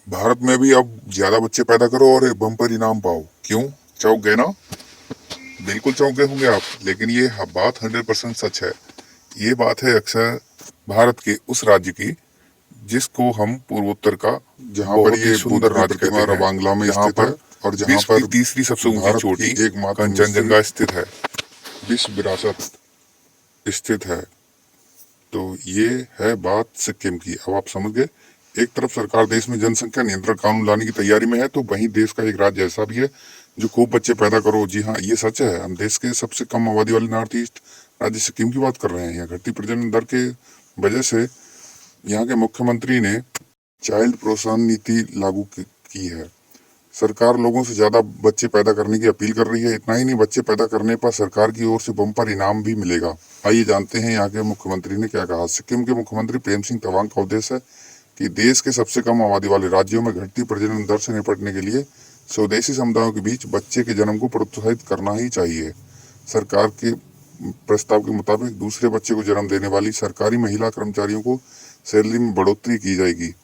भारत में भी अब ज्यादा बच्चे पैदा करो और एक बम्पर इनाम पाओ। क्यों चौंक गए ना? बिल्कुल चौंक गए होंगे आप, लेकिन ये बात 100% सच है। ये बात है अक्सर भारत के उस राज्य की जिसको हम पूर्वोत्तर का जहाँ पर ये सुंदर बुद्ध राज्य प्रतिमा कहते हैं, बांग्ला में जहाँ स्थित पर है और जहाँ विश्व पर की तीसरी सबसे ऊंची भारत चोटी की एकमात्र कंचनजंगा स्थित है, विश्व विरासत स्थित है। तो ये है बात सिक्किम की। अब आप समझ गए। एक तरफ सरकार देश में जनसंख्या नियंत्रण कानून लाने की तैयारी में है, तो वहीं देश का एक राज्य ऐसा भी है जो खूब बच्चे पैदा करो। जी हाँ, ये सच है। हम देश के सबसे कम आबादी वाले नॉर्थ ईस्ट राज्य सिक्किम की बात कर रहे हैं। यहाँ घटती प्रजनन दर के वजह से यहाँ के मुख्यमंत्री ने चाइल्ड प्रोत्साहन नीति लागू की है। सरकार लोगों से ज्यादा बच्चे पैदा करने की अपील कर रही है। इतना ही नहीं, बच्चे पैदा करने पर सरकार की ओर से बम्पर इनाम भी मिलेगा। आइए जानते हैं यहाँ के मुख्यमंत्री ने क्या कहा। सिक्किम के मुख्यमंत्री प्रेम सिंह तवांग का उद्देश्य है कि देश के सबसे कम आबादी वाले राज्यों में घटती प्रजनन दर से निपटने के लिए स्वदेशी समुदायों के बीच बच्चे के जन्म को प्रोत्साहित करना ही चाहिए। सरकार के प्रस्ताव के मुताबिक दूसरे बच्चे को जन्म देने वाली सरकारी महिला कर्मचारियों को सैलरी में बढ़ोतरी की जाएगी।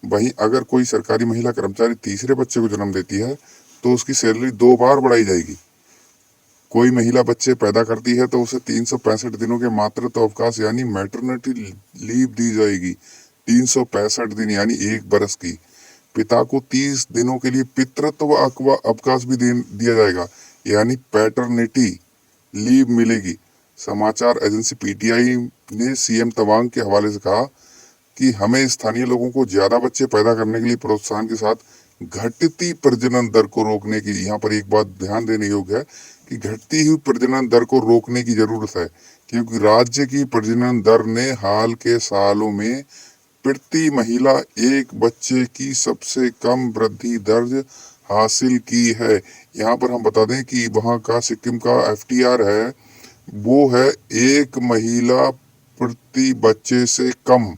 वहीं अगर कोई सरकारी महिला कर्मचारी तीसरे बच्चे को जन्म देती है तो उसकी सैलरी 2 बार बढ़ाई जाएगी। कोई महिला बच्चे पैदा करती है तो उसे 365 दिनों के मातृत्व अवकाश यानी मैटरनिटी लीव दी जाएगी। 365 दिन यानी 1 बरस की। पिता को 30 दिनों के लिए पितृत्व अवकाश भी दिया जाएगा, यानी पैटर्निटी लीव मिलेगी। समाचार एजेंसी पीटीआई ने सीएम तवांग के हवाले से कहा कि हमें स्थानीय लोगों को ज्यादा बच्चे पैदा करने के लिए प्रोत्साहन के साथ घटती प्रजनन दर को रोकने की, यहाँ पर एक बात ध्यान देने योग्य है कि घटती हुई प्रजनन दर को रोकने की जरूरत है, क्योंकि राज्य की प्रजनन दर ने हाल के सालों में प्रति महिला एक बच्चे की सबसे कम वृद्धि दर हासिल की है। यहाँ पर हम बता दें कि वहाँ का सिक्किम का एफटीआर है, वो है 1 महिला प्रति बच्चे से कम,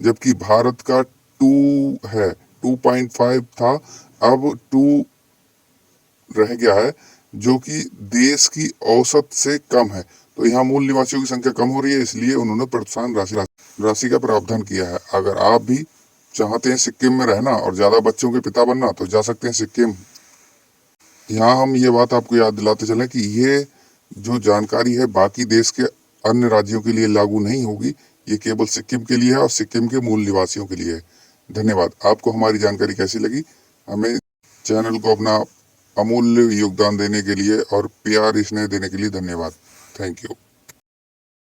जबकि भारत का 2 है, 2.5 था, अब 2 रह गया है, जो कि देश की औसत से कम है। तो यहाँ मूल निवासियों की संख्या कम हो रही है, इसलिए उन्होंने प्रोत्साहन राशि का प्रावधान किया है। अगर आप भी चाहते हैं सिक्किम में रहना और ज्यादा बच्चों के पिता बनना तो जा सकते हैं सिक्किम। यहाँ हम ये बात आपको याद दिलाते चलें कि ये जो जानकारी है बाकी देश के अन्य राज्यों के लिए लागू नहीं होगी, ये केवल सिक्किम के लिए है और सिक्किम के मूल निवासियों के लिए है। धन्यवाद। आपको हमारी जानकारी कैसी लगी? हमें चैनल को अपना अमूल्य योगदान देने के लिए और प्यार स्नेह देने के लिए धन्यवाद। Thank you.